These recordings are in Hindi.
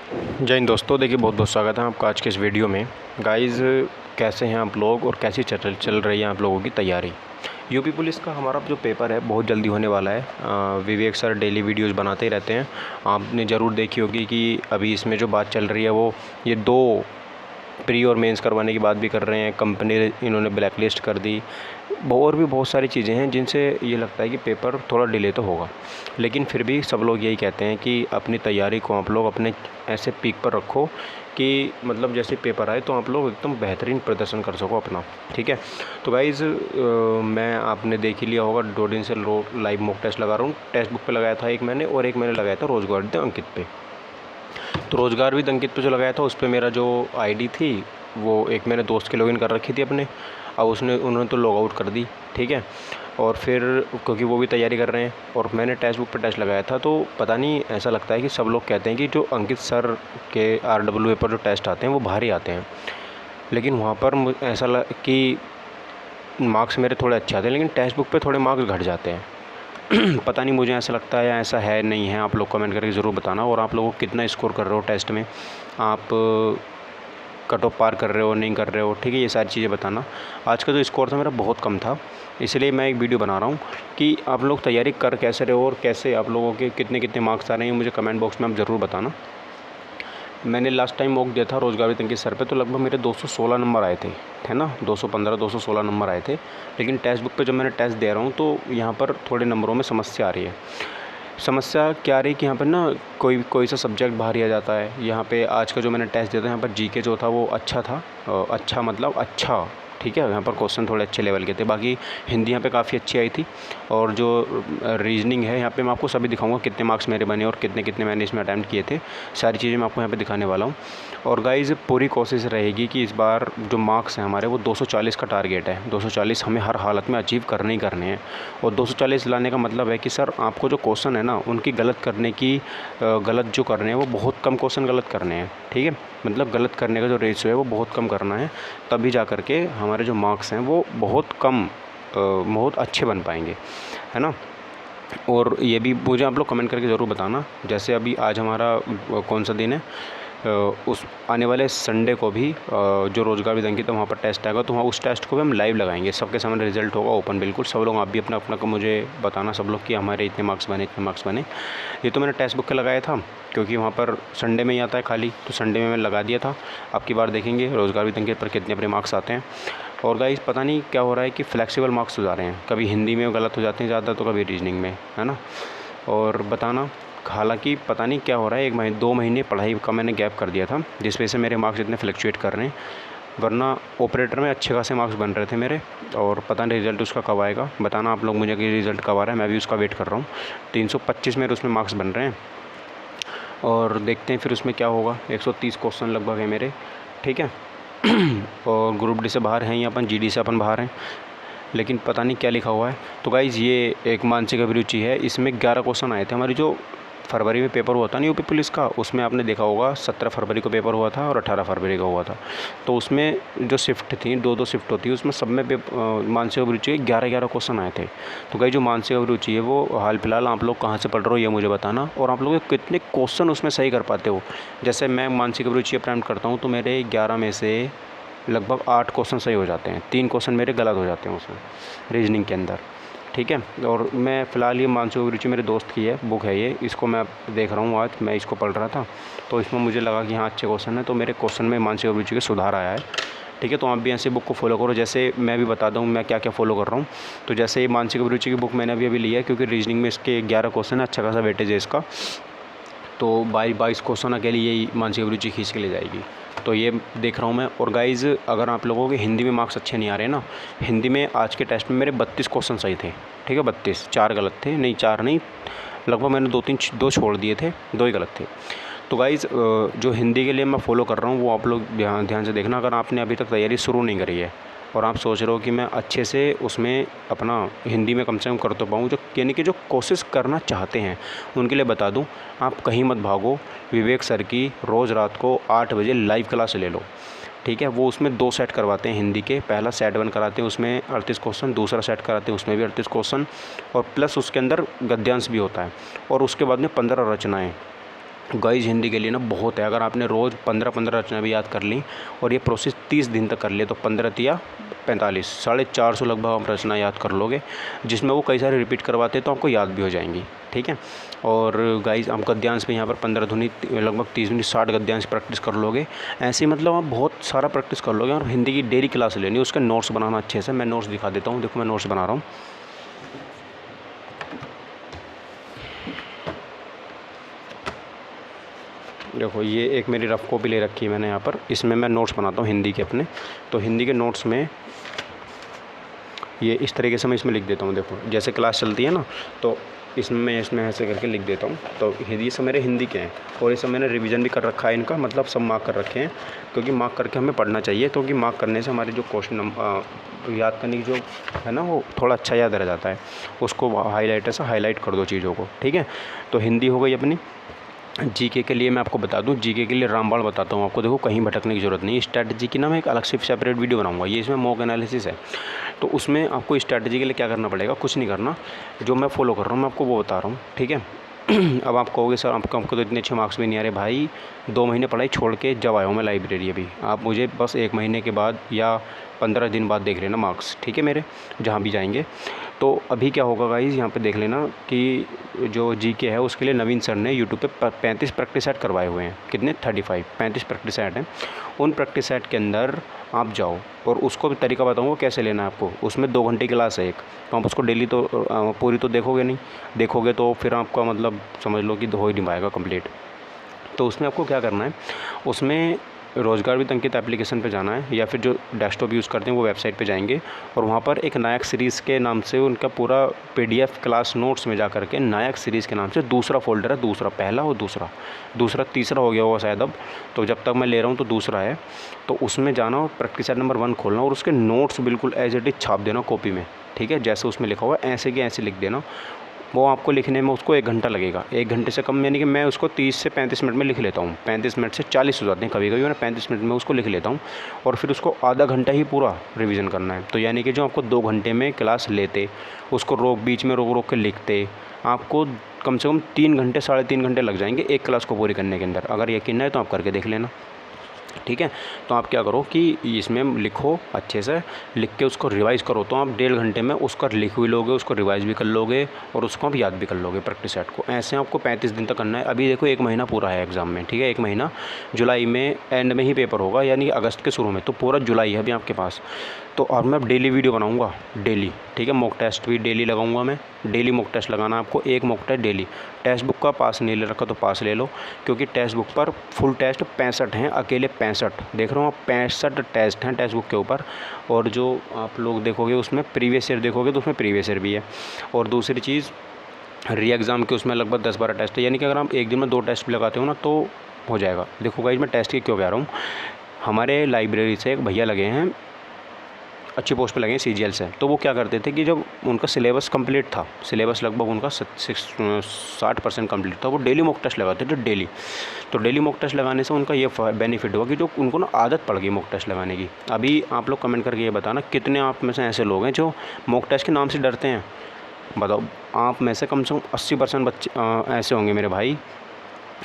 जय हिंद दोस्तों, देखिए बहुत बहुत स्वागत है आपका आज के इस वीडियो में। गाइस, कैसे हैं आप लोग और कैसी चल रही है आप लोगों की तैयारी। यूपी पुलिस का हमारा जो पेपर है बहुत जल्दी होने वाला है। विवेक सर डेली वीडियोस बनाते ही रहते हैं। आपने ज़रूर देखी होगी कि अभी इसमें जो बात चल रही है वो ये दो प्री और मेंस करवाने की बात भी कर रहे हैं। कंपनी इन्होंने ब्लैक लिस्ट कर दी। और भी बहुत सारी चीज़ें हैं जिनसे ये लगता है कि पेपर थोड़ा डिले तो होगा, लेकिन फिर भी सब लोग यही कहते हैं कि अपनी तैयारी को आप लोग अपने ऐसे पीक पर रखो कि मतलब जैसे पेपर आए तो आप लोग एकदम बेहतरीन प्रदर्शन कर सको अपना। ठीक है, तो गाइज़ मैं आपने देख ही लिया होगा 2 दिन से लाइव मॉक टेस्ट लगा रहा हूँ। टेक्स्ट बुक पे लगाया था एक मैंने, और एक मैंने लगाया था रोज़गार विद अंकित पे। तो रोज़गार विद अंकित पे जो लगाया था उस पर मेरा जो आईडी थी वो एक मैंने दोस्त के लॉगिन कर रखी थी अपने। अब उन्होंने तो लॉग आउट कर दी। ठीक है, और फिर क्योंकि वो भी तैयारी कर रहे हैं और मैंने टेक्स्ट बुक पे टेस्ट लगाया था, तो पता नहीं ऐसा लगता है कि सब लोग कहते हैं कि जो अंकित सर के RWA पर जो टेस्ट आते हैं वो भारी आते हैं, लेकिन वहाँ पर ऐसा कि मार्क्स मेरे थोड़े अच्छे आते हैं लेकिन टेक्स्ट बुक पे थोड़े मार्क्स घट जाते हैं। पता नहीं, मुझे ऐसा लगता है या ऐसा है नहीं है। आप लोग कमेंट करके ज़रूर बताना। और आप लोगों को कितना स्कोर कर रहे हो टेस्ट में, आप कट ऑफ पार कर रहे हो नहीं कर रहे हो। ठीक है, ये सारी चीज़ें बताना। आज का जो स्कोर था मेरा बहुत कम था, इसलिए मैं एक वीडियो बना रहा हूँ कि आप लोग तैयारी कर कैसे रहे हो और कैसे आप लोगों के कितने कितने मार्क्स आ रहे हैं, मुझे कमेंट बॉक्स में आप ज़रूर बताना। मैंने लास्ट टाइम मॉक दिया था रोज़गार विद अंकित सर पे, तो लगभग मेरे 216 नंबर आए थे, है ना। 215 216 नंबर आए थे। लेकिन टेक्स्ट बुक पे जब मैंने टेस्ट दे रहा हूँ तो यहाँ पर थोड़े नंबरों में समस्या आ रही है। समस्या क्या आ रही है कि यहाँ पर ना कोई सा सब्जेक्ट भारी आ जाता है। यहाँ पे आज का जो मैंने टेस्ट दिया था यहाँ पर जीके जो था वो अच्छा था। अच्छा मतलब अच्छा, ठीक है। यहाँ पर क्वेश्चन थोड़े अच्छे लेवल के थे। बाकी हिंदी यहाँ पे काफ़ी अच्छी आई थी। और जो रीजनिंग है यहाँ पे मैं आपको सभी दिखाऊंगा कितने मार्क्स मेरे बने और कितने कितने मैंने इसमें अटैम्प्ट किए थे। सारी चीज़ें मैं आपको यहाँ पे दिखाने वाला हूँ। और गाइज़ पूरी कोशिश रहेगी कि इस बार जो मार्क्स हैं हमारे वो 240 का टारगेट है। 240 हमें हर हालत में अचीव करने ही करने हैं। और 240 लाने का मतलब है कि सर आपको जो क्वेश्चन है ना उनकी गलत करने की गलत जो करने हैं वो बहुत कम क्वेश्चन गलत करने हैं। ठीक है, मतलब गलत करने का जो रेशियो है वो बहुत कम करना है, तभी जा कर के हमारे जो मार्क्स हैं वो बहुत अच्छे बन पाएंगे, है ना। और ये भी मुझे आप लोग कमेंट करके ज़रूर बताना। जैसे अभी आज हमारा कौन सा दिन है, उस आने वाले संडे को भी जो रोज़गार विद अंकित है वहाँ पर टेस्ट आएगा, तो वहाँ उस टेस्ट को भी हम लाइव लगाएंगे। सबके सामने रिजल्ट होगा ओपन, बिल्कुल। सब लोग आप भी अपना अपना को मुझे बताना, सब लोग कि हमारे इतने मार्क्स बने इतने मार्क्स बने। ये तो मैंने टेक्स्ट बुक का लगाया था क्योंकि वहाँ पर संडे में ही आता है खाली, तो संडे में मैंने लगा दिया था। अब की बार देखेंगे रोज़गार विद अंकित पर कितने अपने मार्क्स आते हैं। और गाइस पता नहीं क्या हो रहा है कि फ्लेक्सिबल मार्क्स हो जा रहे हैं, कभी हिंदी में गलत हो जाते हैं ज़्यादा तो कभी रीजनिंग में, है ना। और बताना, हालांकि पता नहीं क्या हो रहा है, 2 महीने पढ़ाई का मैंने गैप कर दिया था जिस वजह से मेरे मार्क्स इतने फ्लक्चुएट कर रहे हैं। वरना ऑपरेटर में अच्छे खासे मार्क्स बन रहे थे मेरे। और पता नहीं रिज़ल्ट उसका कब आएगा, बताना आप लोग मुझे कि रिज़ल्ट कब आ रहा है, मैं भी उसका वेट कर रहा हूँ। 325 मेरे उसमें मार्क्स बन रहे हैं और देखते हैं फिर उसमें क्या होगा। 130 क्वेश्चन लगभग है मेरे, ठीक है। और ग्रुप डी से बाहर हैं या अपन GD से अपन बाहर हैं, लेकिन पता नहीं क्या लिखा हुआ है। तो गाइज़ ये एक मानसिक अभिरुचि है, इसमें 11 क्वेश्चन आए थे। हमारी जो फरवरी में पेपर हुआ था ना यूपी पुलिस का, उसमें आपने देखा होगा 17 फरवरी को पेपर हुआ था और 18 फरवरी का हुआ था। तो उसमें जो शिफ्ट थी, 2-2 शिफ्ट होती है, उसमें सब में मानसिक अभिरुचि के 11-11 क्वेश्चन आए थे। तो गाइस जो मानसिक अभिरुचि है वो हाल फिलहाल आप लोग कहाँ से पढ़ रहे हो ये मुझे बताना, और आप लोग कितने क्वेश्चन उसमें सही कर पाते हो। जैसे मैं मानसिक अभिरुचि अटेम्प्ट करता हूँ तो मेरे 11 में से लगभग 8 क्वेश्चन सही हो जाते हैं, 3 क्वेश्चन मेरे गलत हो जाते हैं उसमें रीजनिंग के अंदर, ठीक है। और मैं फ़िलहाल ये मानसिक अभिरुचि मेरे दोस्त की है बुक है, ये इसको मैं देख रहा हूँ। आज मैं इसको पढ़ रहा था तो इसमें मुझे लगा कि हाँ अच्छे क्वेश्चन है, तो मेरे क्वेश्चन में मानसिक अभिरुचि का सुधार आया है, ठीक है। तो आप भी ऐसे बुक को फॉलो करो। जैसे मैं भी बता दूँ मैं क्या क्या फॉलो कर रहा हूँ। तो जैसे ये मानसिक अभिरुचि की बुक मैंने अभी लिया है क्योंकि रीजनिंग में इसके 11 क्वेश्चन है, अच्छा खासा वेटेज है इसका। तो 22 क्वेश्चन अकेले यही मानसिक अभिरुचि खींच के ले जाएगी। तो ये देख रहा हूँ मैं। और गाइज़ अगर आप लोगों के हिंदी में मार्क्स अच्छे नहीं आ रहे ना, हिंदी में आज के टेस्ट में मेरे 32 क्वेश्चन सही थे, ठीक है। 32, 4 गलत थे, नहीं 4 नहीं, लगभग मैंने 2 छोड़ दिए थे, 2 ही गलत थे। तो गाइज़ जो हिंदी के लिए मैं फ़ॉलो कर रहा हूँ वो आप लोग ध्यान से देखना। अगर आपने अभी तक तैयारी शुरू नहीं करी है और आप सोच रहे हो कि मैं अच्छे से उसमें अपना हिंदी में कम से कम कर तो पाऊँ, जो यानी कि जो कोशिश करना चाहते हैं उनके लिए बता दूं, आप कहीं मत भागो। विवेक सर की रोज़ रात को 8 बजे लाइव क्लास ले लो, ठीक है। वो उसमें 2 सेट करवाते हैं हिंदी के। पहला सेट 1 कराते हैं, उसमें 38 क्वेश्चन। दूसरा सेट कराते हैं, उसमें भी 38 क्वेश्चन, और प्लस उसके अंदर गद्यांश भी होता है। और उसके बाद में 15 रचनाएँ, गाइस हिंदी के लिए ना बहुत है। अगर आपने रोज़ 15-15 रचना भी याद कर ली और ये प्रोसेस 30 दिन तक कर ले तो 15 या 45 450 लगभग आप रचना याद कर लोगे, जिसमें वो कई सारे रिपीट करवाते हैं तो आपको याद भी हो जाएंगी। ठीक है। और गाइस आप गद्यांश में यहाँ पर 15 ध्वनि लगभग 30 मिनट 60 गद्यांश प्रैक्टिस कर लोगे। ऐसे मतलब आप बहुत सारा प्रैक्टिस कर लोगे। और हिंदी की डेली क्लास लेनी, उसके नोट्स बनाना अच्छे से। मैं नोट्स दिखा देता हूँ, देखो मैं नोट्स बना रहा हूँ। देखो ये एक मेरी रफ कॉपी ले रखी है मैंने यहाँ पर, इसमें मैं नोट्स बनाता हूँ हिंदी के अपने। तो हिंदी के नोट्स में ये इस तरीके से मैं इसमें लिख देता हूँ। देखो जैसे क्लास चलती है ना, तो इसमें ऐसे करके लिख देता हूँ। तो ये सब मेरे हिंदी के हैं और ये सब मैंने रिवीजन भी कर रखा है इनका, मतलब सब मार्क कर रखे हैं, क्योंकि मार्क करके हमें पढ़ना चाहिए। क्योंकि मार्क करने से हमारे जो क्वेश्चन याद करने की जो है ना, वो थोड़ा अच्छा याद रह जाता है। उसको हाईलाइटर से हाईलाइट कर दो चीज़ों को। ठीक है। तो हिंदी हो गई अपनी। जीके के लिए मैं आपको बता दूं, जीके के लिए रामबाण बताता हूं आपको। देखो कहीं भटकने की ज़रूरत नहीं। स्ट्रैटेजी की ना मैं एक अलग से सेपरेट वीडियो बनाऊंगा, ये इसमें मॉक एनालिसिस है। तो उसमें आपको स्ट्रैटेजी के लिए क्या करना पड़ेगा, कुछ नहीं करना, जो मैं फॉलो कर रहा हूँ मैं आपको वो बता रहा हूँ। ठीक है। अब आप कहोगे सर हमको तो इतने अच्छे मार्क्स भी नहीं आ रहे। भाई 2 महीने पढ़ाई छोड़ के जब आया हूँ मैं लाइब्रेरी अभी, आप मुझे बस 1 महीने के बाद या 15 दिन बाद देख लेना मार्क्स। ठीक है मेरे, जहाँ भी जाएंगे। तो अभी क्या होगा गाइस, यहाँ पे देख लेना कि जो जीके है उसके लिए नवीन सर ने यूट्यूब पे 35 प्रैक्टिस सेट करवाए हुए हैं। कितने? 35 प्रैक्टिस सेट हैं। उन प्रैक्टिस सेट के अंदर आप जाओ और उसको भी तरीका बताऊँगा कैसे लेना है आपको। उसमें 2 घंटे की क्लास है एक, तो आप उसको डेली तो पूरी तो देखोगे नहीं, देखोगे तो फिर आपका मतलब समझ लो कि हो ही नहीं पाएगा कंप्लीट। तो उसमें आपको क्या करना है, उसमें रोज़गार विद अंकित एप्लीकेशन पे जाना है, या फिर जो डेस्कटॉप यूज़ करते हैं वो वेबसाइट पे जाएंगे और वहाँ पर एक नायक सीरीज़ के नाम से उनका पूरा PDF क्लास नोट्स में जा करके नायक सीरीज़ के नाम से दूसरा फोल्डर है, दूसरा, पहला और दूसरा तीसरा हो गया होगा शायद अब, तो जब तक मैं ले रहा हूँ तो दूसरा है। तो उसमें जाना और प्रैक्टिस सेट नंबर 1 खोलना और उसके नोट्स बिल्कुल एज इट इज़ छाप देना कॉपी में। ठीक है। जैसे उसमें लिखा हुआ ऐसे के ऐसे लिख देना। वो आपको लिखने में उसको 1 घंटा लगेगा, 1 घंटे से कम, यानी कि मैं उसको 30 से 35 मिनट में लिख लेता हूँ। 35 मिनट से 40 हो जाते हैं कभी कभी, मैं 35 मिनट में उसको लिख लेता हूँ। और फिर उसको आधा घंटा ही पूरा रिवीजन करना है। तो यानी कि जो आपको 2 घंटे में क्लास लेते, उसको बीच में रोक के लिखते, आपको कम से कम 3 घंटे 3.5 घंटे लग जाएंगे एक क्लास को पूरी करने के अंदर। अगर यकीन है तो आप करके देख लेना। ठीक है। तो आप क्या करो कि इसमें लिखो अच्छे से, लिख के उसको रिवाइज़ करो। तो आप 1.5 घंटे में उसका लिख भी लोगे, उसको रिवाइज़ भी कर लोगे और उसको आप याद भी कर लोगे प्रैक्टिस सेट को। ऐसे आपको 35 दिन तक करना है। अभी देखो 1 महीना पूरा है एग्ज़ाम में। ठीक है। 1 महीना, जुलाई में एंड में ही पेपर होगा, यानी कि अगस्त के शुरू में, तो पूरा जुलाई है अभी आपके पास। तो और मैं डेली वीडियो बनाऊंगा डेली। ठीक है। मॉक टेस्ट भी डेली लगाऊंगा मैं, डेली मॉक टेस्ट लगाना आपको, 1 mock test daily. Text book का पास नहीं ले रखा तो पास ले लो, क्योंकि टेक्स्ट बुक पर फुल टेस्ट 65 हैं, अकेले 65 देख रहा हूँ आप, 65 टेस्ट हैं टेक्स्ट बुक के ऊपर। और जो आप लोग देखोगे उसमें प्रीवियस ईयर देखोगे तो उसमें प्रीवियस ईयर भी है। और दूसरी चीज़ री एग्ज़ाम के उसमें लगभग 10-12 टेस्ट है, यानी कि अगर आप एक दिन में 2 टेस्ट भी लगाते हो ना तो हो जाएगा। देखो गाइस मैं टेस्ट की क्यों कह रहा हूँ, हमारे लाइब्रेरी से एक भैया लगे हैं, अच्छी पोस्ट पे लगे हैं CGL से। तो वो क्या करते थे कि जब उनका सिलेबस कंप्लीट था, सिलेबस लगभग उनका 60% कंप्लीट था, वो डेली मॉक टेस्ट लगाते थे डेली। तो डेली मॉक टेस्ट लगाने से उनका ये बेनिफिट हुआ कि जो उनको ना आदत पड़ गई मॉक टेस्ट लगाने की। अभी आप लोग कमेंट करके ये बताना कितने आप में से ऐसे लोग हैं जो मॉक टेस्ट के नाम से डरते हैं। बताओ, आप में से कम 80% बच्चे ऐसे होंगे मेरे भाई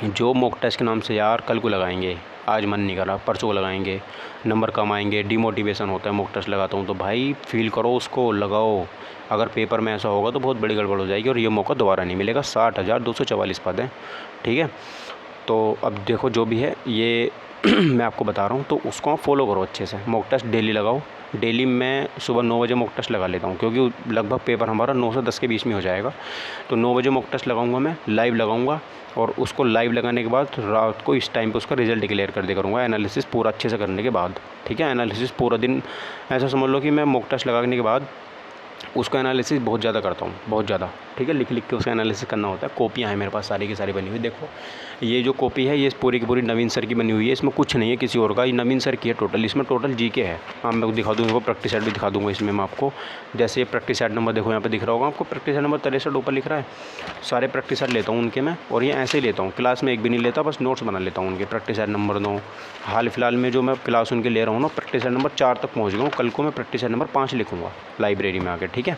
जो मॉक टेस्ट के नाम से यार कल को लगाएंगे, आज मन नहीं कर रहा, परसों को लगाएंगे, नंबर कम आएंगे, डिमोटिवेशन होता है। मॉक टेस्ट लगाता हूँ तो भाई फील करो उसको, लगाओ। अगर पेपर में ऐसा होगा तो बहुत बड़ी गड़बड़ हो जाएगी और ये मौका दोबारा नहीं मिलेगा। 60,244 पद हैं। ठीक है। तो अब देखो जो भी है ये मैं आपको बता रहा हूँ, तो उसको आप फॉलो करो अच्छे से। मॉक टेस्ट डेली लगाओ। डेली मैं सुबह 9 बजे मॉक टेस्ट लगा लेता हूँ, क्योंकि लगभग पेपर हमारा 9 से 10 के बीच में हो जाएगा। तो 9 बजे मॉक टेस्ट लगाऊंगा, मैं लाइव लगाऊंगा और उसको लाइव लगाने के बाद रात को इस टाइम पे उसका रिजल्ट डिक्लेयर कर दिया करूँगा, एनालिसिस पूरा अच्छे से करने के बाद। ठीक है। एनालिसिस पूरा दिन, ऐसा समझ लो कि मैं मॉक टेस्ट लगाने के बाद उसका एनालिसिस बहुत ज़्यादा करता हूँ, बहुत ज़्यादा। ठीक है। लिख लिख के उसका एनालिसिस करना होता है। कॉपियाँ हैं मेरे पास सारी की सारी बनी हुई। देखो ये जो कॉपी है ये पूरी की पूरी नवीन सर की बनी हुई है, इसमें कुछ नहीं है किसी और का, ये नवीन सर की है टोटल। इसमें टोटल जीके है। हाँ मैं दिखा दूँगा, प्रैक्टिस सेट भी दिखा दूँगा इसमें मैं आपको। जैसे ये प्रैक्टिस सेट नंबर देखो यहाँ पे दिख रहा होगा आपको, प्रैक्टिस सेट नंबर 63 ऊपर लिख रहा है। सारे प्रैक्टिस सेट लेता हूँ उनके मैं, और ये ऐसे ही लेता हूँ, क्लास में एक भी नहीं लेता, बस नोट्स बना लेता हूँ उनके। प्रैक्टिस सेट नंबर 9 हाल फिलहाल में जो मैं क्लास उनके ले रहा हूँ ना, प्रैक्टिस सेट नंबर 4 तक पहुँच गया हूँ। कल को मैं प्रैक्टिस सेट नंबर 5 लिखूँगा लाइब्रेरी में आकर। ठीक है।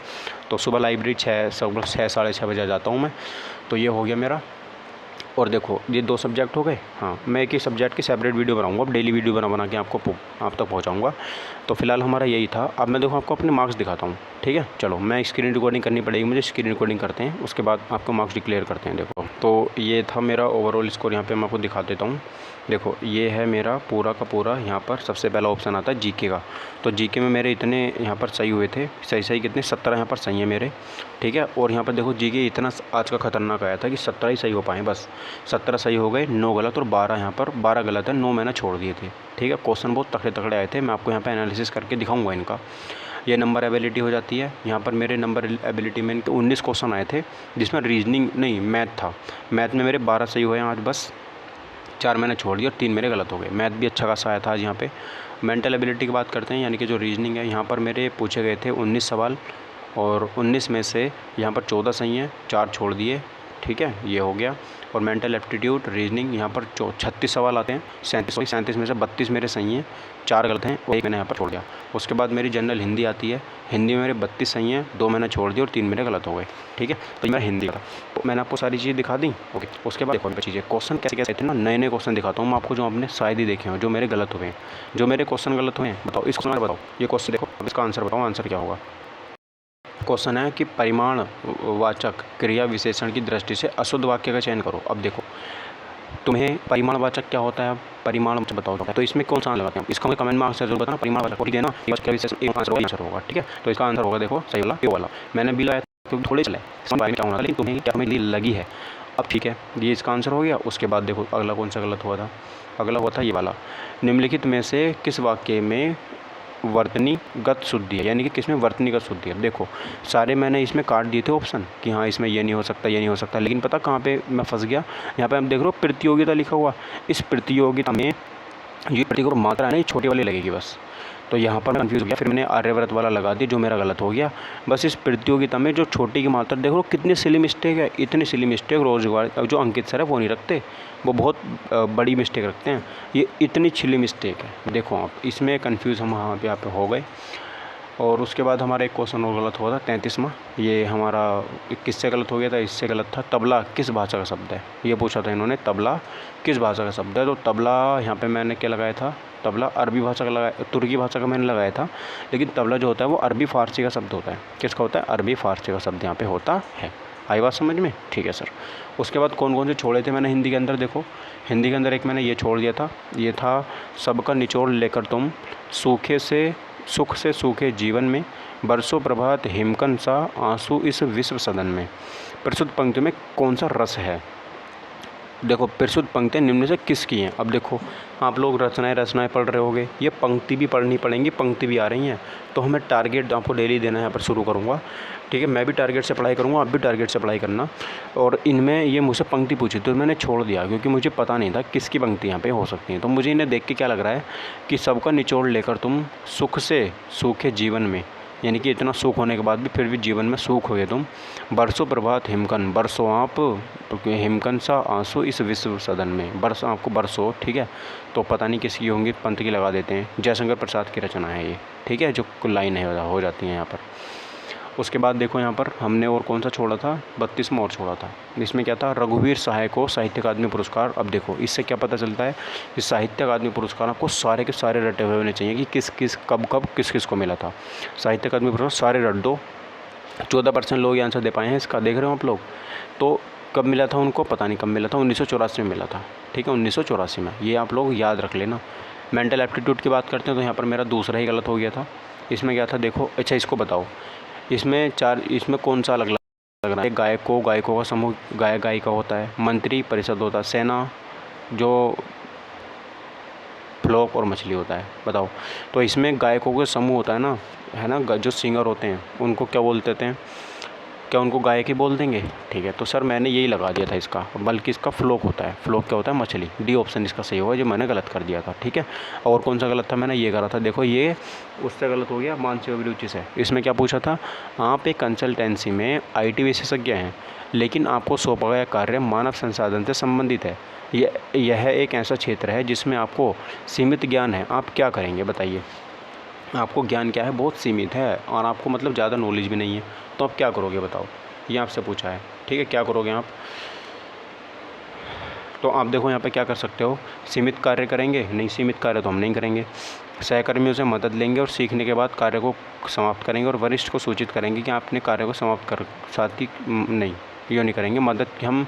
तो सुबह लाइब्रेरी 6 साढ़े 6 बजे जाता हूँ मैं। तो ये हो गया मेरा और देखो ये 2 सब्जेक्ट हो गए। हाँ, मैं एक ही सब्जेक्ट की सेपरेट वीडियो बनाऊंगा, अब डेली वीडियो बना के आप तक पहुंचाऊंगा। तो फिलहाल हमारा यही था। अब मैं देखो आपको अपने मार्क्स दिखाता हूँ, ठीक है। चलो मैं स्क्रीन रिकॉर्डिंग करनी पड़ेगी मुझे, स्क्रीन रिकॉर्डिंग करते हैं, उसके बाद आपको मार्क्स डिक्लेयर करते हैं। देखो तो ये था मेरा ओवरऑल स्कोर, यहाँ पर मैं आपको दिखा देता हूँ। देखो ये है मेरा पूरा का पूरा। यहाँ पर सबसे पहला ऑप्शन आता है जीके का। तो जीके में मेरे इतने यहाँ पर सही हुए थे, सही कितने 17 यहाँ पर सही है मेरे, ठीक है। और यहाँ पर देखो जीके इतना आज का खतरनाक आया था कि 17 ही सही हो पाए, बस 17 सही हो गए, 9 गलत और 12 यहाँ पर 12 गलत है, 9 मैंने छोड़ दिए थे, ठीक है। क्वेश्चन बहुत तगड़े तगड़े आए थे, मैं आपको यहाँ पर एनालिसिस करके दिखाऊंगा इनका। ये नंबर एबिलिटी हो जाती है। यहाँ पर मेरे नंबर एबिलिटी में इनके 19 क्वेश्चन आए थे, जिसमें रीजनिंग नहीं मैथ था। मैथ में मेरे 12 सही हुए आज, बस 4 मैंने छोड़ दिया और 3 मेरे गलत हो गए। मैथ भी अच्छा खासा आया था आज यहाँ पे। मेंटल एबिलिटी की बात करते हैं, यानी कि जो रीजनिंग है, यहाँ पर मेरे पूछे गए थे 19 सवाल और 19 में से यहाँ पर 14 सही हैं, 4 छोड़ दिए, ठीक है, ये हो गया। और मेंटल एप्टीट्यूड रीजनिंग यहाँ पर 36 सवाल आते हैं, 37 में से 32 मेरे सही हैं, 4 गलत हैं और 1 मैंने यहाँ पर छोड़ दिया। उसके बाद मेरी जनरल हिंदी आती है, हिंदी में मेरे 32 सही हैं, 2 मैंने छोड़ दिए और 3 मेरे गलत हो गए, ठीक है। तो ये मेरा हिंदी का, तो मैंने आपको सारी चीज़ें दिखा दी, ओके। उसके बाद देखो चीज़ें क्वेश्चन कैसे कैसे थे ना, नए नए क्वेश्चन दिखाता हूँ मैं आपको, जो आपने शायद ही देखे हों, जो मेरे गलत हुए हैं, जो मेरे क्वेश्चन गलत हुए हैं। बताओ इस क्वेश्चन बताओ, ये क्वेश्चन देखो, अब इसका आंसर बताओ, आंसर क्या होगा। क्वेश्चन है कि परिमाण वाचक क्रिया विशेषण की दृष्टि से अशुद्ध वाक्य का चयन करो। अब देखो तुम्हें परिमाण वाचक क्या होता है, अब परिमाण वाचक बताओ, तो इसमें कौन सा लगाते हैं, इसका मुझे कमेंट में आंसर जरूर बताना। परिमाण वाचक ठीक है ना, आंसर होगा, ठीक है। तो इसका आंसर होगा देखो सही वाला, ये वाला मैंने भी लगाया क्योंकि थोड़े चले समझ क्या होना था, लेकिन तुम्हें क्या हमें लगी है। अब ठीक है, ये इसका आंसर हो गया। उसके बाद देखो अगला कौन सा गलत हुआ था, अगला हुआ था ये वाला, निम्नलिखित में से किस वाक्य में वर्तनीगत शुद्धि है, यानी कि किसमें वर्तनीगत शुद्धि है। देखो सारे मैंने इसमें काट दिए थे ऑप्शन कि हाँ इसमें ये नहीं हो सकता, ये नहीं हो सकता, लेकिन पता कहाँ पे मैं फंस गया, यहाँ पे हम देख रहे हो प्रतियोगिता लिखा हुआ। इस प्रतियोगिता में ये प्रतियोगिता मात्रा है ना, ये छोटी वाली लगेगी बस, तो यहाँ पर मैं कन्फ्यूज़ हो गया। फिर मैंने आर्यव्रत वाला लगा दिया, जो मेरा गलत हो गया। बस इस प्रतियोगिता में जो छोटी की मात्रा देखो कितनी सिली मिस्टेक है, इतनी सिली मिस्टेक रोजगार जो अंकित सर है वो नहीं रखते, वो बहुत बड़ी मिस्टेक रखते हैं। ये इतनी छिली मिस्टेक है, देखो आप इसमें कन्फ्यूज़ हम यहाँ पे हो गए। और उसके बाद हमारा एक क्वेश्चन और गलत हुआ था 33वां, ये हमारा किससे गलत हो गया था, इससे गलत था। तबला किस भाषा का शब्द है, ये पूछा था इन्होंने, तबला किस भाषा का शब्द है। तो तबला यहाँ पे मैंने क्या लगाया था, तबला अरबी भाषा का लगाया, तुर्की भाषा का मैंने लगाया था, लेकिन तबला जो होता है वो अरबी फ़ारसी का शब्द होता है। किसका होता है, अरबी फ़ारसी का शब्द यहाँ पे होता है। आई बात समझ में, ठीक है सर। उसके बाद कौन कौन से छोड़े थे मैंने हिंदी के अंदर, देखो हिंदी के अंदर एक मैंने ये छोड़ दिया था, ये था सबका निचोड़ लेकर तुम सुख से सूखे जीवन में, बरसों प्रभात हिमकन सा आंसू इस विश्व सदन में। प्रस्तुत पंक्ति में कौन सा रस है। देखो प्रस्तुत पंक्तियाँ निम्न से किसकी हैं। अब देखो आप लोग रचनाएं पढ़ रहे होगे, ये पंक्ति भी पढ़नी पड़ेंगी, पंक्ति भी आ रही हैं, तो हमें टारगेट आपको डेली देना है, यहाँ पर शुरू करूँगा, ठीक है। मैं भी टारगेट से पढ़ाई करूँगा, आप भी टारगेट से पढ़ाई करना। और इनमें ये मुझसे पंक्ति पूछी तो मैंने छोड़ दिया, क्योंकि मुझे पता नहीं था किसकी पंक्ति यहाँ पे हो सकती है। तो मुझे इन्हें देख के क्या लग रहा है कि सबका निचोड़ लेकर तुम सुख से सूखे जीवन में, यानी कि इतना सुख होने के बाद भी फिर भी जीवन में सूख हो गए तुम, बरसों प्रभात हिमकन, बरसों आप हिमकन सा आंसू इस विश्व सदन में, बरस आपको बरसों, ठीक है। तो पता नहीं किसकी होंगी, पंत की लगा देते हैं, जयशंकर प्रसाद की रचना है ये, ठीक है, जो लाइन है हो जाती है यहाँ पर। उसके बाद देखो यहाँ पर हमने और कौन सा छोड़ा था, 32वां और छोड़ा था। इसमें क्या था, रघुवीर सहाय को साहित्य अकादमी पुरस्कार। अब देखो इससे क्या पता चलता है कि साहित्य अकादमी पुरस्कार आपको सारे के सारे रटे हुए होने चाहिए कि किस किस कब कब किस किस को मिला था। साहित्य अकादमी पुरस्कार सारे रट दो। 14% लोग ये आंसर दे पाए हैं इसका, देख रहे हो आप लोग। तो कब मिला था उनको, पता नहीं कब मिला था, 1984 में मिला था, ठीक है, 1984 में, ये आप लोग याद रख लेना। मेंटल एप्टीट्यूड की बात करते हैं तो यहाँ पर मेरा दूसरा ही गलत हो गया था। इसमें क्या था देखो, अच्छा इसको बताओ, इसमें कौन सा अलग लग रहा है। गायकों का समूह गायिका होता है, मंत्री परिषद होता है, सेना जो फ्लॉक और मछली होता है, बताओ। तो इसमें गायकों का समूह होता है ना, है ना, जो सिंगर होते हैं उनको क्या बोलते थे, क्या उनको गायक ही बोल देंगे, ठीक है। तो सर मैंने यही लगा दिया था इसका, बल्कि इसका फ्लॉक होता है। फ्लॉक क्या होता है, मछली। डी ऑप्शन इसका सही होगा, जो मैंने गलत कर दिया था, ठीक है। और कौन सा गलत था, मैंने ये करा था, देखो ये उससे गलत हो गया, मानसिक अभिरुचि से। इसमें क्या पूछा था, आप एक कंसल्टेंसी में IT विशेषज्ञ हैं, लेकिन आपको सौंपा गया कार्य मानव संसाधन से संबंधित है। यह एक ऐसा क्षेत्र है जिसमें आपको सीमित ज्ञान है, आप क्या करेंगे बताइए। आपको ज्ञान क्या है, बहुत सीमित है, और आपको मतलब ज़्यादा नॉलेज भी नहीं है, तो आप क्या करोगे बताओ, ये आपसे पूछा है, ठीक है। क्या करोगे आप, तो आप देखो यहाँ पे क्या कर सकते हो, सीमित कार्य करेंगे, नहीं सीमित कार्य तो हम नहीं करेंगे, सहकर्मियों से मदद लेंगे और सीखने के बाद कार्य को समाप्त करेंगे और वरिष्ठ को सूचित करेंगे कि आपने कार्य को समाप्त कर, साथ ही नहीं, ये नहीं करेंगे मदद कि हम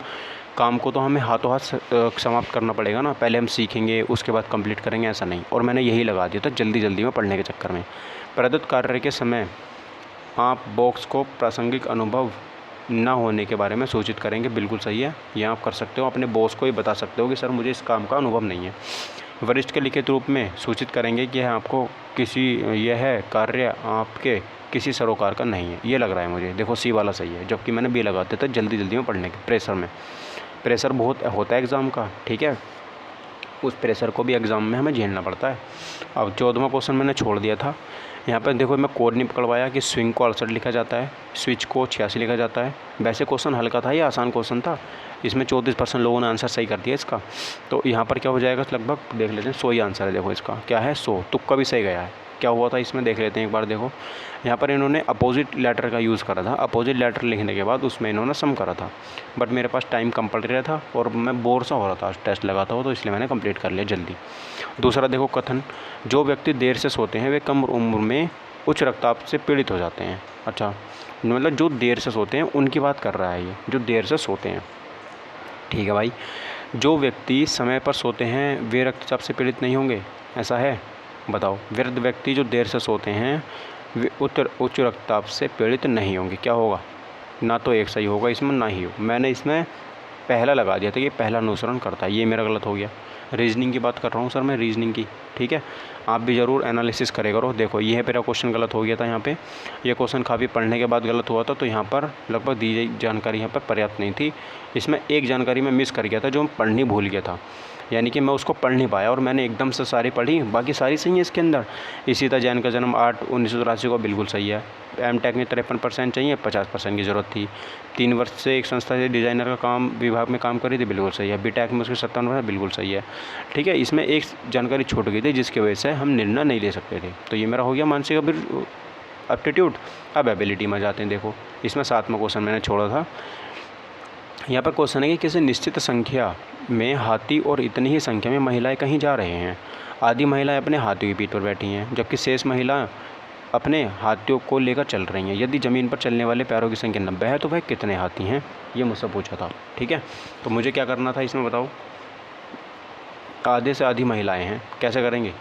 काम को तो हमें हाथों हाथ समाप्त करना पड़ेगा ना, पहले हम सीखेंगे उसके बाद कंप्लीट करेंगे, ऐसा नहीं। और मैंने यही लगा दिया था जल्दी जल्दी में पढ़ने के चक्कर में। प्रदत्त कार्य के समय आप बॉक्स को प्रासंगिक अनुभव ना होने के बारे में सूचित करेंगे, बिल्कुल सही है, ये आप कर सकते हो, अपने बॉस को ही बता सकते हो कि सर मुझे इस काम का अनुभव नहीं है। वरिष्ठ के लिखित रूप में सूचित करेंगे कि आपको यह कार्य आपके किसी सरोकार का नहीं है, ये लग रहा है मुझे, देखो सी वाला सही है, जबकि मैंने बी लगा दिया था जल्दी जल्दी में पढ़ने के प्रेशर में। प्रेशर बहुत होता है एग्ज़ाम का, ठीक है, उस प्रेशर को भी एग्ज़ाम में हमें झेलना पड़ता है। अब 14वां क्वेश्चन मैंने छोड़ दिया था, यहाँ पर देखो मैं कोड नहीं पकड़वाया कि स्विंग को 68 लिखा जाता है, स्विच को 86 लिखा जाता है। वैसे क्वेश्चन हल्का था, ये आसान क्वेश्चन था, इसमें 34% लोगों ने आंसर सही कर दिया इसका। तो यहाँ पर क्या हो जाएगा, लगभग देख लेते हैं 100 ही आंसर है। देखो इसका क्या है 100, तुक्का भी सही गया है। क्या हुआ था इसमें देख लेते हैं एक बार। देखो यहाँ पर इन्होंने अपोजिट लेटर का यूज़ करा था, अपोजिट लेटर लिखने के बाद उसमें इन्होंने सम करा था, बट मेरे पास टाइम कंपल्सरी था और मैं बोर सा हो रहा था, टेस्ट लगाता हो तो इसलिए मैंने कंप्लीट कर लिया जल्दी। दूसरा देखो कथन, जो व्यक्ति देर से सोते हैं वे कम उम्र में उच्च रक्तचाप से पीड़ित हो जाते हैं। अच्छा, मतलब जो देर से सोते हैं उनकी बात कर रहा है ये, जो देर से सोते हैं, ठीक है भाई। जो व्यक्ति समय पर सोते हैं वे रक्तचाप से पीड़ित नहीं होंगे, ऐसा है, बताओ। वृद्ध व्यक्ति जो देर से सोते हैं वे उच्च रक्तचाप से पीड़ित नहीं होंगे, क्या होगा, ना तो एक सही होगा इसमें ना ही हो। मैंने इसमें पहला लगा दिया था कि पहला अनुसरण करता है, ये मेरा गलत हो गया। रीजनिंग की बात कर रहा हूँ सर मैं, रीजनिंग की, ठीक है, आप भी ज़रूर एनालिसिस करे करो। देखो ये मेरा क्वेश्चन गलत हो गया था यहाँ पे, ये क्वेश्चन काफ़ी पढ़ने के बाद गलत हुआ था, तो यहाँ पर लगभग दी गई जानकारी यहाँ पर पर्याप्त नहीं थी। इसमें एक जानकारी मैं मिस कर गया था जो मैं पढ़नी भूल गया था, यानी कि मैं उसको पढ़ नहीं पाया और मैंने एकदम से सारी पढ़ी, बाकी सारी सही है इसके अंदर। इसी तरह जैन का जन्म 8/1983 को बिल्कुल सही है। एमटेक में 53% चाहिए, 50% की ज़रूरत थी। 3 वर्ष से एक संस्था से डिज़ाइनर का काम विभाग में काम करी थी, बिल्कुल सही है। बीटेक में उसके 57%, बिल्कुल सही है, ठीक है। इसमें एक जानकारी छूट गई थी जिसकी वजह से हम निर्णय नहीं ले सकते थे, तो ये मेरा हो गया मानसिक एप्टीट्यूड। अब एबिलिटी में जाते हैं। देखो इसमें 7वां क्वेश्चन मैंने छोड़ा था, यहाँ पर क्वेश्चन है कि किसी निश्चित संख्या में हाथी और इतनी ही संख्या में महिलाएं कहीं जा रहे हैं। आधी महिलाएं अपने हाथियों की पीठ पर बैठी हैं जबकि शेष महिला अपने हाथियों को लेकर चल रही हैं। यदि ज़मीन पर चलने वाले पैरों की संख्या 90 है तो वह कितने हाथी हैं, ये मुझसे पूछा था, ठीक है। तो मुझे क्या करना था इसमें बताओ, आधे से आधी महिलाएं हैं, कैसे करेंगे,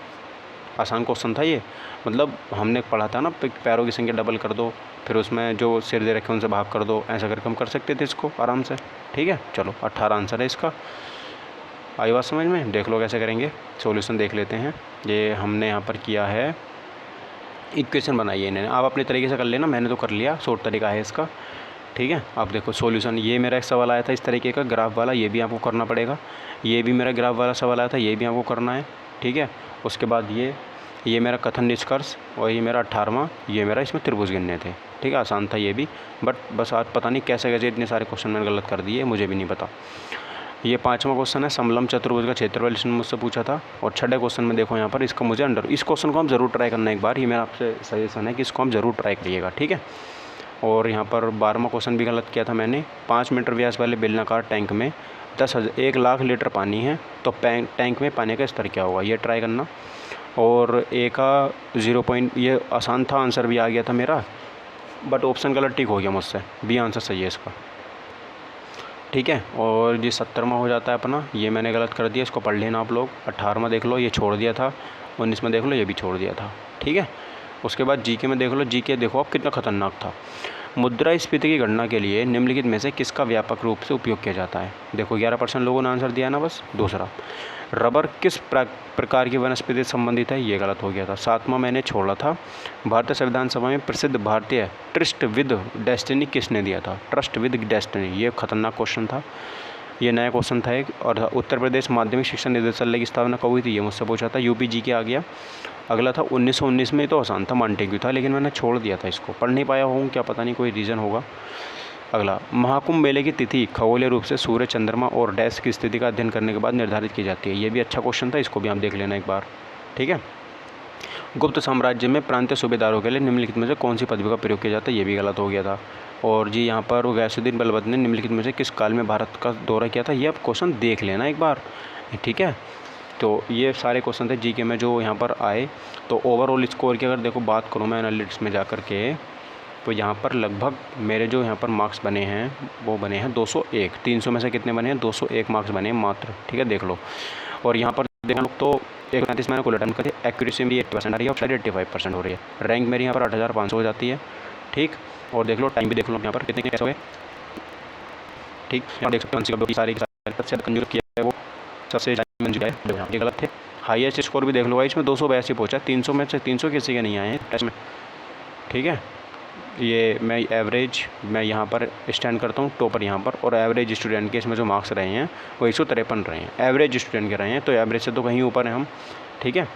आसान क्वेश्चन था ये। मतलब हमने पढ़ा था ना, पैरों की संख्या डबल कर दो, फिर उसमें जो सिर दे रखे उनसे भाग कर दो, ऐसा करके हम कर सकते थे इसको आराम से, ठीक है। चलो 18 आंसर है इसका, आई बात समझ में। देख लो कैसे करेंगे, सॉल्यूशन देख लेते हैं। ये हमने यहाँ पर किया है, इक्वेशन बनाई है इन्होंने, आप अपने तरीके से कर लेना, मैंने तो कर लिया, शॉर्ट तरीका है इसका, ठीक है। आप देखो सॉल्यूशन, ये मेरा एक सवाल आया था इस तरीके का ग्राफ वाला, ये भी आपको करना पड़ेगा। ये भी मेरा ग्राफ वाला सवाल आया था, ये भी आपको करना है, ठीक है। उसके बाद ये मेरा कथन निष्कर्ष, और ये मेरा 18वां, ये मेरा इसमें त्रिभुज गिनने थे, ठीक है। आसान था ये भी, बट बस आज पता नहीं कैसे कैसे इतने सारे क्वेश्चन मैंने गलत कर दिए, मुझे भी नहीं पता। ये 5वां क्वेश्चन है, समलंब चतुर्भुज का क्षेत्रफल, इसने मुझसे पूछा था। और 6ठे क्वेश्चन में देखो यहाँ पर इसका मुझे इस क्वेश्चन को हम ज़रूर ट्राई करना एक बार, ये मेरा आपसे सजेशन है कि इसको हम ज़रूर ट्राई करिएगा, ठीक है। और यहाँ पर 12वां क्वेश्चन भी गलत किया था मैंने। 5 मीटर व्यास वाले बेलनाकार टैंक में 1 लाख लीटर पानी है, तो टैंक में पानी का स्तर क्या होगा, ये ट्राई करना। और ए का 0 पॉइंट, ये आसान था, आंसर भी आ गया था मेरा, बट ऑप्शन गलत टिक हो गया मुझसे, बी आंसर सही है इसका, ठीक है। और ये 70वां हो जाता है अपना, ये मैंने गलत कर दिया, इसको पढ़ लेना आप लोग। 18वां देख लो, ये छोड़ दिया था। 19वां देख लो, ये भी छोड़ दिया था, ठीक है। उसके बाद जीके में देख लो, जीके देखो आप कितना खतरनाक था। मुद्रास्फीति की गणना के लिए निम्नलिखित में से किसका व्यापक रूप से उपयोग किया जाता है। देखो 11% लोगों ने आंसर दिया ना बस। दूसरा, रबर किस प्रकार की वनस्पति से संबंधित है, ये गलत हो गया था। 7वां मैंने छोड़ा था, भारतीय संविधान सभा में प्रसिद्ध भारतीय ट्रस्ट विद डेस्टिनी किसने दिया था। ट्रस्ट विद डेस्टिनी, ये खतरनाक क्वेश्चन था, ये नया क्वेश्चन था एक। और उत्तर प्रदेश माध्यमिक शिक्षा निदेशालय की स्थापना कब हुई थी, ये मुझसे पूछा था। यूपी जी के आ गया। अगला था 1919 में, तो आसान था, मॉन्टेग्यू था, लेकिन मैंने छोड़ दिया था इसको, पढ़ नहीं पाया हूँ, क्या पता नहीं कोई रीज़न होगा। अगला, महाकुंभ मेले की तिथि खगोलीय रूप से सूर्य, चंद्रमा और डैश की स्थिति का अध्ययन करने के बाद निर्धारित की जाती है। ये भी अच्छा क्वेश्चन था, इसको भी आप देख लेना एक बार, ठीक है। गुप्त साम्राज्य में प्रांतीय सूबेदारों के लिए निम्नलिखित में से कौन सी पदवी का प्रयोग किया जाता है, ये भी गलत हो गया था। और जी यहाँ पर गैसुद्दीन बलबत ने निम्नलिखित में से किस काल में भारत का दौरा किया था, ये आप क्वेश्चन देख लेना एक बार, ठीक है। तो ये सारे क्वेश्चन थे जीके में जो यहाँ पर आए। तो ओवरऑल स्कोर की अगर देखो बात करूँ मैं एनालिटिक्स में जा कर के, तो यहाँ पर लगभग मेरे जो यहाँ पर मार्क्स बने हैं वो बने हैं 201। 300 में से कितने बने हैं, 201 मार्क्स बने हैं मात्र, ठीक है, देख लो। और यहाँ पर देखना तो 135 मैंने कुल अटेम्प्ट करे, एक्यूरेसी मेरी 80% आ रही है और शायद 85% हो रही है। रैंक मेरी यहाँ पर 8500 हो जाती है, ठीक। और देख लो टाइम भी देख लो यहाँ पर कितने कैसे हुए, ठीक। यहाँ देख सकते हो सारी कंज्यूम किया है वो सबसे टाइम बन चुका है, ये गलत थे। हाईएस्ट स्कोर भी देख लो भाई, इसमें 282 पहुँचा, 300 में से 300 किसी के नहीं आए हैं टेस्ट में, ठीक है। ये मैं एवरेज मैं यहाँ पर स्टैंड करता हूँ टॉपर यहाँ पर, और एवरेज स्टूडेंट के इसमें जो मार्क्स रहे हैं वो 153 रहे हैं, एवरेज स्टूडेंट के रहे हैं, तो एवरेज से तो कहीं ऊपर हैं हम, ठीक है।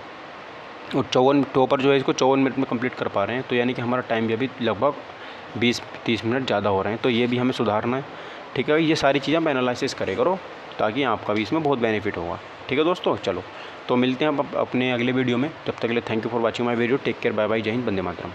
और 54 टॉपर जो है इसको 54 मिनट में कंप्लीट कर पा रहे हैं, तो यानी कि हमारा टाइम भी अभी लगभग 20-30 मिनट ज़्यादा हो रहे हैं, तो ये भी हमें सुधारना है, ठीक है। ये सारी चीज़ें आप एनालिसिस करे करो ताकि आपका भी इसमें बहुत बेनिफिट होगा, ठीक है दोस्तों। चलो तो मिलते हैं अब अपने अगले वीडियो में, तब तक के लिए thank you for watching my video, take care, bye bye, जय हिंद, वंदे मातरम।